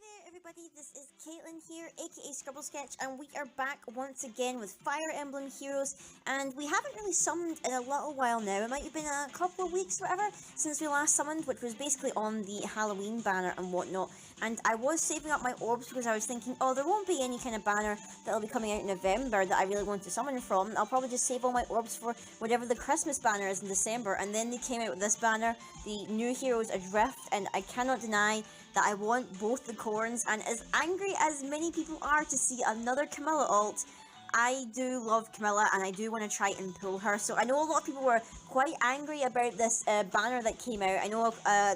there everybody, this is Caitlin here, aka Scribble Sketch, and we are back once again with Fire Emblem Heroes, and we haven't really summoned in a little while now. It might have been a couple of weeks or whatever since we last summoned, which was basically on the Halloween banner and whatnot, and I was saving up my orbs because I was thinking, oh, there won't be any kind of banner that'll be coming out in November that I really want to summon from. I'll probably just save all my orbs for whatever the Christmas banner is in December, and then they came out with this banner, the new Heroes ADRIFT, and I cannot deny that I want both the corns, and as angry as many people are to see another Camilla alt, I do love Camilla and I do want to try and pull her. So I know a lot of people were quite angry about this banner that came out. I know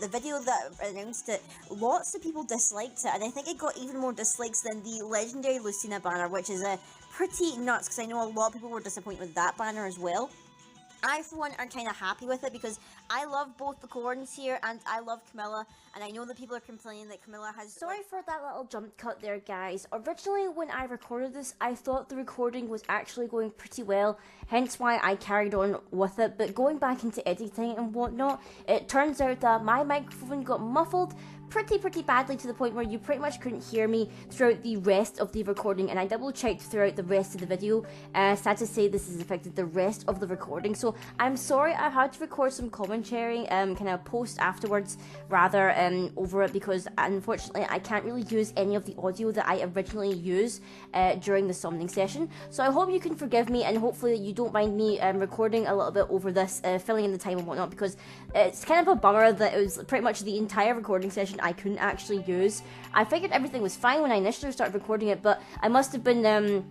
the video that announced it, lots of people disliked it, and I think it got even more dislikes than the legendary Lucina banner, which is pretty nuts because I know a lot of people were disappointed with that banner as well. I, for one, are kind of happy with it because I love both the corns here and I love Camilla, and I know that people are complaining that Camilla has... Sorry for that little jump cut there, guys. Originally, when I recorded this, I thought the recording was actually going pretty well, hence why I carried on with it, but going back into editing and whatnot, it turns out that my microphone got muffled pretty badly to the point where you pretty much couldn't hear me throughout the rest of the recording, and I double checked throughout the rest of the video. Sad to say, this has affected the rest of the recording, so I'm sorry I've had to record some commentary, kind of post afterwards rather, over it, because unfortunately I can't really use any of the audio that I originally used during the summoning session. So I hope you can forgive me, and hopefully you don't mind me recording a little bit over this, filling in the time and whatnot, because it's kind of a bummer that it was pretty much the entire recording session I couldn't actually use. I figured everything was fine when I initially started recording it, but I must have been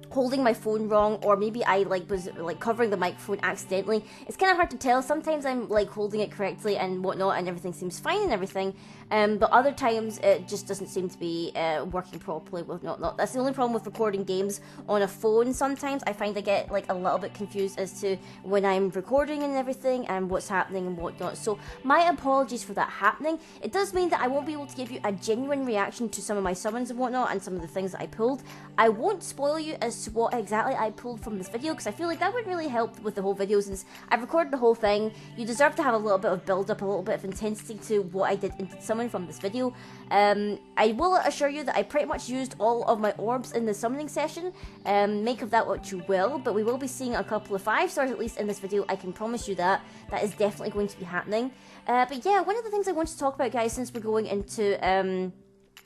holding my phone wrong, or maybe I was covering the microphone accidentally. It's kind of hard to tell. Sometimes I'm holding it correctly and whatnot and everything seems fine and everything, but other times it just doesn't seem to be working properly with whatnot. That's the only problem with recording games on a phone. Sometimes I find I get a little bit confused as to when I'm recording and everything and what's happening and whatnot, so my apologies for that happening. It does mean that I won't be able to give you a genuine reaction to some of my summons and whatnot and some of the things that I pulled. I won't spoil you as to what exactly I pulled from this video, because I feel like that would really help with the whole video since I've recorded the whole thing. You deserve to have a little bit of build up, a little bit of intensity to what I did summon from this video. I will assure you that I pretty much used all of my orbs in the summoning session. Make of that what you will, but we will be seeing a couple of 5 stars at least in this video. I can promise you that. That is definitely going to be happening. But yeah, one of the things I want to talk about, guys, since we're going into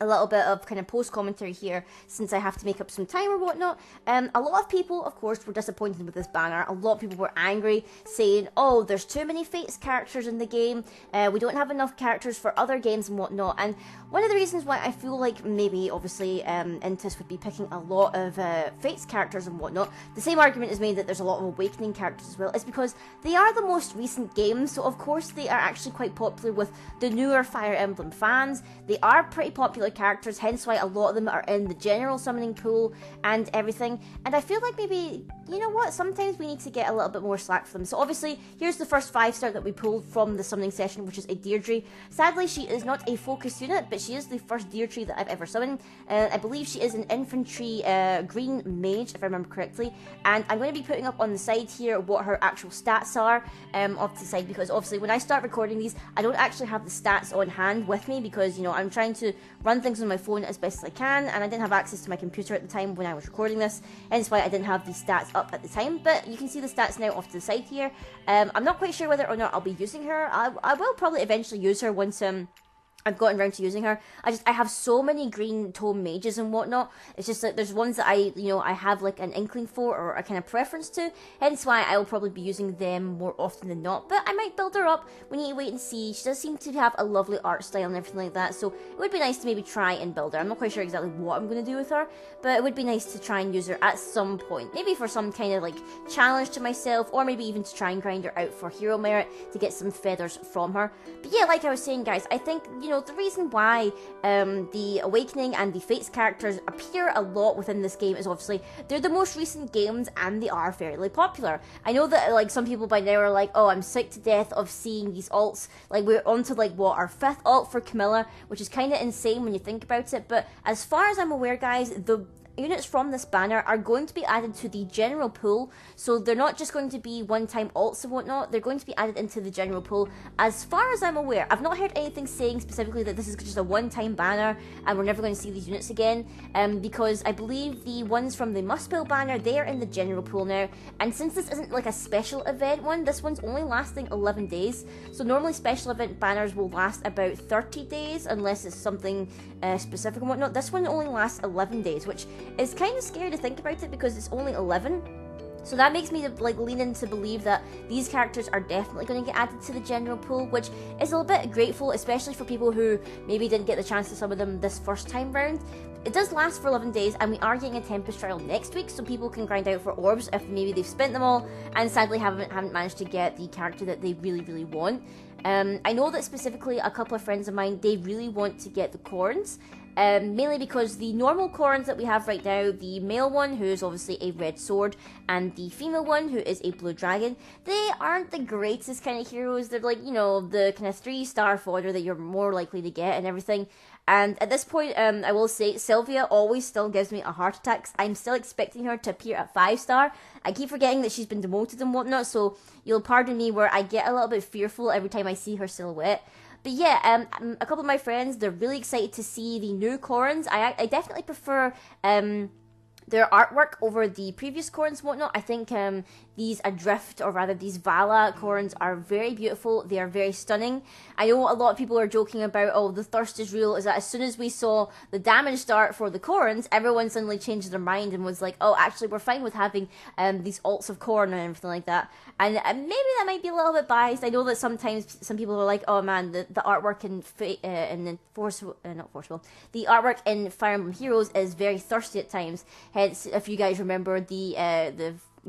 a little bit of kind of post commentary here, since I have to make up some time or whatnot. A lot of people, of course, were disappointed with this banner. A lot of people were angry, saying, oh, there's too many Fates characters in the game, we don't have enough characters for other games and whatnot. And one of the reasons why I feel like maybe, obviously, Intus would be picking a lot of Fates characters and whatnot, the same argument is made that there's a lot of Awakening characters as well, is because they are the most recent games, so of course they are actually quite popular with the newer Fire Emblem fans. They are pretty popular characters, hence why a lot of them are in the general summoning pool and everything, and I feel like maybe, you know what, sometimes we need to get a little bit more slack for them. So obviously, here's the first 5-star that we pulled from the summoning session, which is a Deirdre. Sadly, she is not a focus unit, but she is the first Deirdre that I've ever summoned. I believe she is an infantry green mage, if I remember correctly, and I'm going to be putting up on the side here what her actual stats are off the side, because obviously when I start recording these, I don't actually have the stats on hand with me, because, you know, I'm trying to run things on my phone as best as I can, and I didn't have access to my computer at the time when I was recording this, hence why I didn't have the stats up at the time. But you can see the stats now off to the side here. I'm not quite sure whether or not I'll be using her. I will probably eventually use her once I've gotten around to using her. I have so many green tome mages and whatnot. It's just that there's ones that I have an inkling for or a kind of preference to, hence why I will probably be using them more often than not. But I might build her up. We need to wait and see. She does seem to have a lovely art style and everything like that, so it would be nice to maybe try and build her. I'm not quite sure exactly what I'm going to do with her, but it would be nice to try and use her at some point. Maybe for some kind of challenge to myself, or maybe even to try and grind her out for hero merit to get some feathers from her. But yeah, like I was saying, guys, I think, the reason why the Awakening and the Fates characters appear a lot within this game is obviously they're the most recent games and they are fairly popular. I know that some people by now are like, oh, I'm sick to death of seeing these alts. We're on to what, our 5th alt for Camilla, which is kind of insane when you think about it. But as far as I'm aware, guys, units from this banner are going to be added to the general pool, so they're not just going to be one-time alts and whatnot, they're going to be added into the general pool. As far as I'm aware, I've not heard anything saying specifically that this is just a one-time banner and we're never going to see these units again, because I believe the ones from the Muspel banner, they are in the general pool now, and since this isn't like a special event one, this one's only lasting 11 days, so normally special event banners will last about 30 days unless it's something specific and whatnot. This one only lasts 11 days, which is kind of scary to think about it because it's only 11. So that makes me like lean in to believe that these characters are definitely going to get added to the general pool, which is a little bit grateful, especially for people who maybe didn't get the chance to summon them this first time round. It does last for 11 days, and we are getting a Tempest trial next week, so people can grind out for orbs if maybe they've spent them all and sadly haven't managed to get the character that they really want. I know that specifically a couple of friends of mine, they really want to get the corns, mainly because the normal corns that we have right now, the male one who is obviously a red sword and the female one who is a blue dragon, they aren't the greatest kind of heroes. They're like, you know, the kind of 3-star fodder that you're more likely to get and everything. And at this point, I will say, Sylvia always still gives me a heart attack. I'm still expecting her to appear at 5-star. I keep forgetting that she's been demoted and whatnot, so you'll pardon me where I get a little bit fearful every time I see her silhouette. But yeah, a couple of my friends, they're really excited to see the new Corans. I definitely prefer their artwork over the previous Corans and whatnot. I think these ADRIFT, or rather these Vala Corans, are very beautiful. They are very stunning. I know a lot of people are joking about, oh, the thirst is real, is that as soon as we saw the damage start for the Corans, everyone suddenly changed their mind and was like, oh, actually, we're fine with having these alts of Corn and everything like that. And maybe that might be a little bit biased. I know that sometimes some people are like, oh man, the artwork in the artwork in Fire Emblem Heroes is very thirsty at times. Hence, if you guys remember the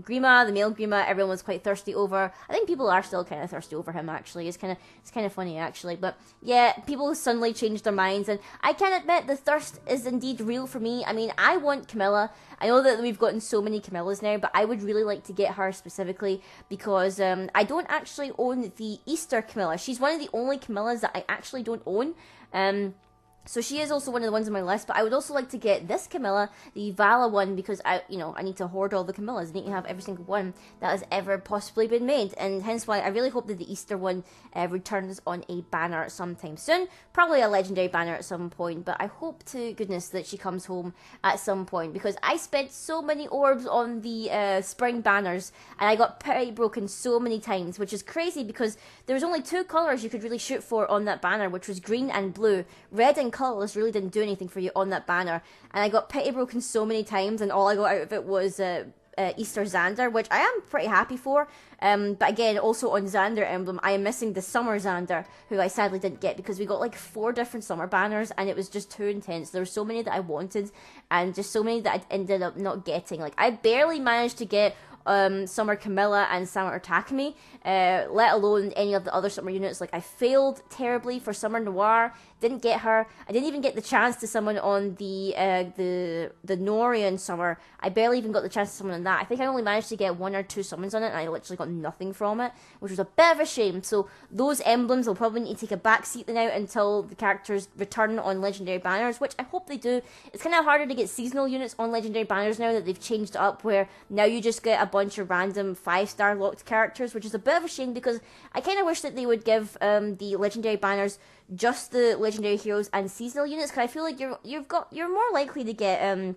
Grima, the male Grima, everyone was quite thirsty over. I think people are still kind of thirsty over him, actually. It's kind of funny, actually. But yeah, people suddenly changed their minds, and I can admit the thirst is indeed real for me. I mean, I want Camilla. I know that we've gotten so many Camillas now, but I would really like to get her specifically because I don't actually own the Easter Camilla. She's one of the only Camillas that I actually don't own. So she is also one of the ones on my list, but I would also like to get this Camilla, the Vala one, because I need to hoard all the Camillas. I need to have every single one that has ever possibly been made, and hence why I really hope that the Easter one returns on a banner sometime soon. Probably a legendary banner at some point, but I hope to goodness that she comes home at some point, because I spent so many orbs on the spring banners, and I got pretty broken so many times, which is crazy because there was only 2 colours you could really shoot for on that banner, which was green and blue. Red and colourless really didn't do anything for you on that banner, and I got pity broken so many times, and all I got out of it was Easter Xander, which I am pretty happy for. But again, also on Xander Emblem, I am missing the Summer Xander, who I sadly didn't get because we got like 4 different summer banners, and it was just too intense. There were so many that I wanted, and just so many that I ended up not getting. Like, I barely managed to get Summer Camilla and Summer Takumi, let alone any of the other summer units. Like, I failed terribly for Summer Noir, didn't get her. I didn't even get the chance to summon on the Norian Summer. I barely even got the chance to summon on that. I think I only managed to get 1 or 2 summons on it, and I literally got nothing from it, which was a bit of a shame. So those emblems will probably need to take a back seat now until the characters return on legendary banners, which I hope they do. It's kind of harder to get seasonal units on legendary banners now that they've changed it up, where now you just get a bunch of random 5-star locked characters, which is a bit of a shame because I kind of wish that they would give the legendary banners just the legendary heroes and seasonal units, because I feel like you're more likely to get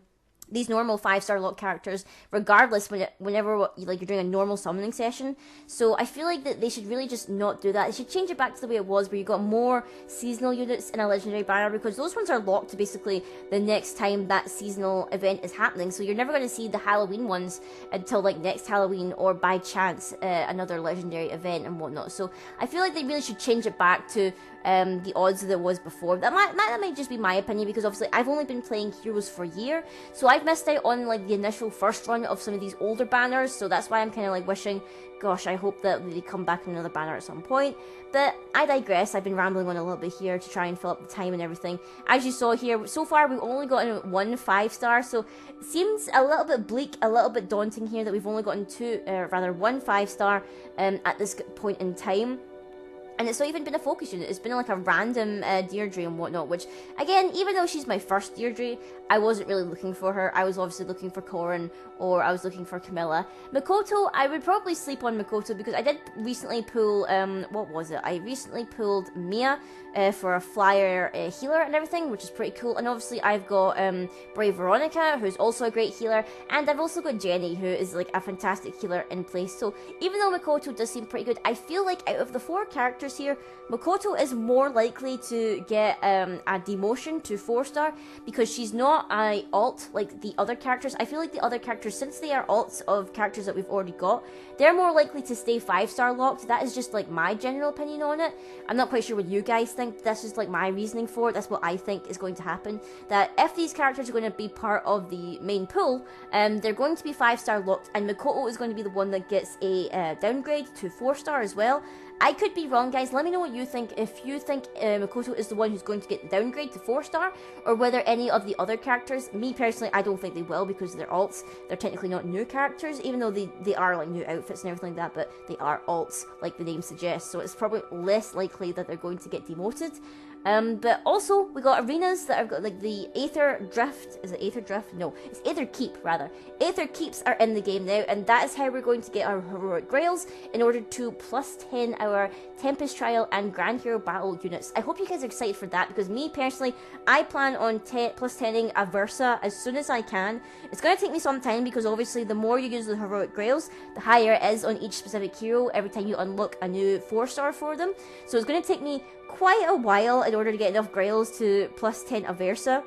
these normal 5-star lock characters regardless whenever you're doing a normal summoning session. So I feel like that they should really just not do that. They should change it back to the way it was, where you got more seasonal units in a legendary banner, because those ones are locked to basically the next time that seasonal event is happening. So you're never going to see the Halloween ones until like next Halloween, or by chance another legendary event and whatnot. So I feel like they really should change it back to the odds that it was before. That might just be my opinion, because obviously I've only been playing Heroes for a year, so I've missed out on like the initial first run of some of these older banners. So that's why I'm kind of like wishing, gosh, I hope that they come back in another banner at some point. But I digress. I've been rambling on a little bit here to try and fill up the time and everything. As you saw here, so far we've only gotten 1 5-star, so it seems a little bit bleak, a little bit daunting here that we've only gotten 1 5-star at this point in time. And it's not even been a focus unit, it's been like a random Deirdre and whatnot, which, again, even though she's my first Deirdre, I wasn't really looking for her. I was obviously looking for Corrin, or I was looking for Camilla. Makoto, I would probably sleep on Makoto, because I did recently pull, what was it? I recently pulled Mia for a flyer healer and everything, which is pretty cool. And obviously I've got Brave Veronica, who's also a great healer, and I've also got Jenny, who is like a fantastic healer in place. So even though Makoto does seem pretty good, I feel like out of the 4 characters here, Makoto is more likely to get a demotion to 4-star, because she's not a alt like the other characters. I feel like the other characters, since they are alts of characters that we've already got, they're more likely to stay 5-star locked. That is just like my general opinion on it. I'm not quite sure what you guys think. That's just like my reasoning for it. That's what I think is going to happen. That if these characters are going to be part of the main pool, they're going to be 5-star locked, and Makoto is going to be the one that gets a downgrade to 4-star as well. I could be wrong, guys. Let me know what you think. If you think Makoto is the one who's going to get the downgrade to 4-star, or whether any of the other characters. Me personally, I don't think they will, because they're alts. They're technically not new characters, even though they are like new outfits and everything like that, but they are alts, like the name suggests. So it's probably less likely that they're going to get demoted. But also, we got arenas that have got like the Aether Drift. Is it Aether Drift? No, it's Aether Keep, rather. Aether Keeps are in the game now, and that is how we're going to get our heroic grails in order to +10 our Tempest Trial and Grand Hero Battle units. I hope you guys are excited for that, because me personally, I plan on +10ing a Versa as soon as I can. It's going to take me some time, because obviously the more you use the heroic grails, the higher it is on each specific hero every time you unlock a new 4-star for them. So it's going to take me quite a while in order to get enough grails to +10 a Versa.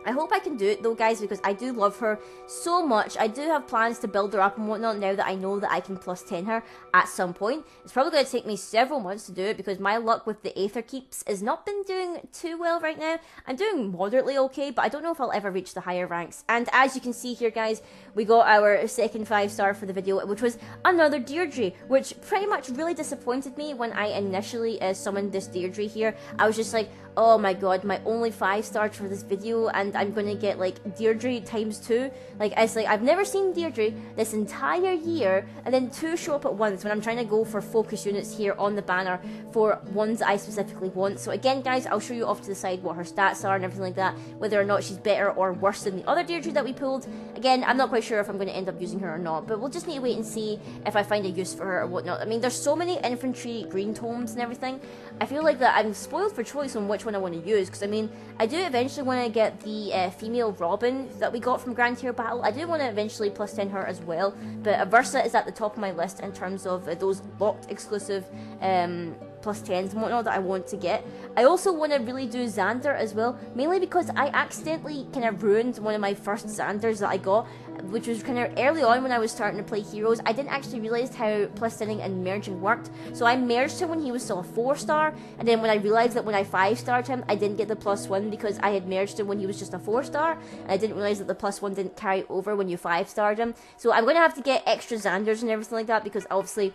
I hope I can do it though, guys, because I do love her so much. I do have plans to build her up and whatnot now that I know that I can +10 her at some point. It's probably going to take me several months to do it, because my luck with the Aether Keeps has not been doing too well right now. I'm doing moderately okay, but I don't know if I'll ever reach the higher ranks. And as you can see here, guys, we got our second 5-star for the video, which was another Deirdre, which pretty much really disappointed me when I initially summoned this Deirdre here. I was just like, oh my god, my only 5-stars for this video, and I'm gonna get like Deirdre ×2. Like, it's like I've never seen Deirdre this entire year, and then 2 show up at once when I'm trying to go for focus units here on the banner for ones that I specifically want. So again, guys, I'll show you off to the side what her stats are and everything like that, whether or not she's better or worse than the other Deirdre that we pulled. Again, I'm not quite sure if I'm going to end up using her or not, but we'll just need to wait and see if I find a use for her or whatnot. I mean, there's so many infantry green tomes and everything. I feel like that I'm spoiled for choice on which one I want to use, because I mean, I do eventually want to get the female Robin that we got from Grand Hero Battle. I do want to eventually +10 her as well, but Aversa is at the top of my list in terms of those locked exclusive +10s and whatnot that I want to get. I also want to really do Xander as well, mainly because I accidentally kind of ruined one of my first Xanders that I got, which was kind of early on when I was starting to play Heroes. I didn't actually realise how +10ing and merging worked, so I merged him when he was still a 4-star, and then when I realised that when I 5-starred him, I didn't get the +1 because I had merged him when he was just a 4-star, and I didn't realise that the +1 didn't carry over when you 5-starred him. So I'm going to have to get extra Xanders and everything like that, because obviously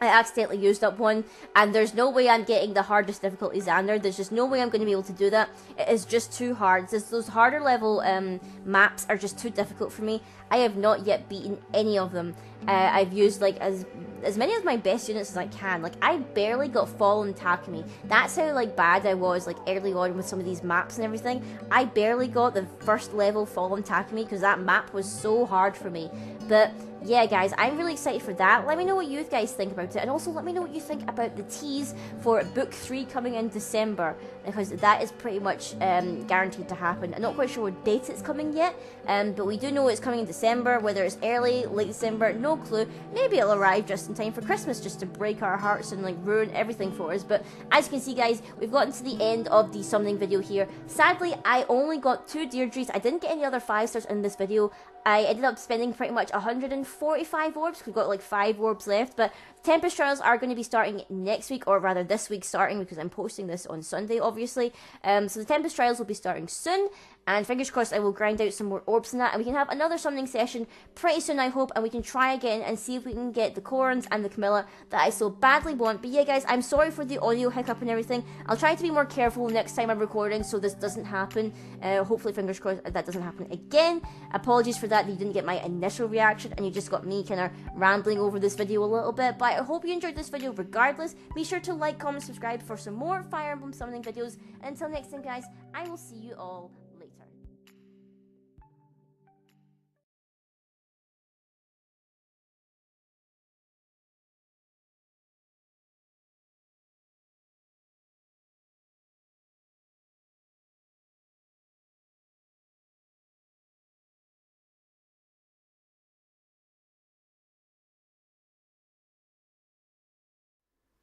I accidentally used up one, and there's no way I'm getting the hardest difficulty Xander. There's just no way I'm going to be able to do that. It is just too hard. Those harder level maps are just too difficult for me. I have not yet beaten any of them. I've used like as many of my best units as I can. Like, I barely got Fallen Takumi. That's how like bad I was like early on with some of these maps and everything. I barely got the first level Fallen Takumi because that map was so hard for me. But yeah, guys, I'm really excited for that. Let me know what you guys think about it, and also let me know what you think about the tease for Book 3 coming in December, because that is pretty much guaranteed to happen. I'm not quite sure what date it's coming yet, but we do know it's coming in December. Whether it's early, late December, no clue. Maybe it'll arrive just in time for Christmas, just to break our hearts and like ruin everything for us. But as you can see, guys, we've gotten to the end of the summoning video here. Sadly, I only got 2 Deirdres. I didn't get any other 5-stars in this video. I ended up spending pretty much 145 orbs. We've got like 5 orbs left, but Tempest Trials are going to be starting next week, or rather this week starting, because I'm posting this on Sunday, obviously. So the Tempest Trials will be starting soon, and fingers crossed I will grind out some more orbs in that, and we can have another summoning session pretty soon, I hope, and we can try again and see if we can get the Corrins and the Camilla that I so badly want. But yeah, guys, I'm sorry for the audio hiccup and everything. I'll try to be more careful next time I'm recording so this doesn't happen. Hopefully, fingers crossed, that doesn't happen again. Apologies for that you didn't get my initial reaction and you just got me kind of rambling over this video a little bit, but I I hope you enjoyed this video regardless. Be sure to like, comment, subscribe for some more Fire Emblem summoning videos. Until next time guys, I will see you all later.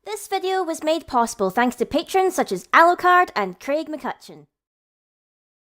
This video was made possible thanks to patrons such as Alucard and Craig McCutcheon.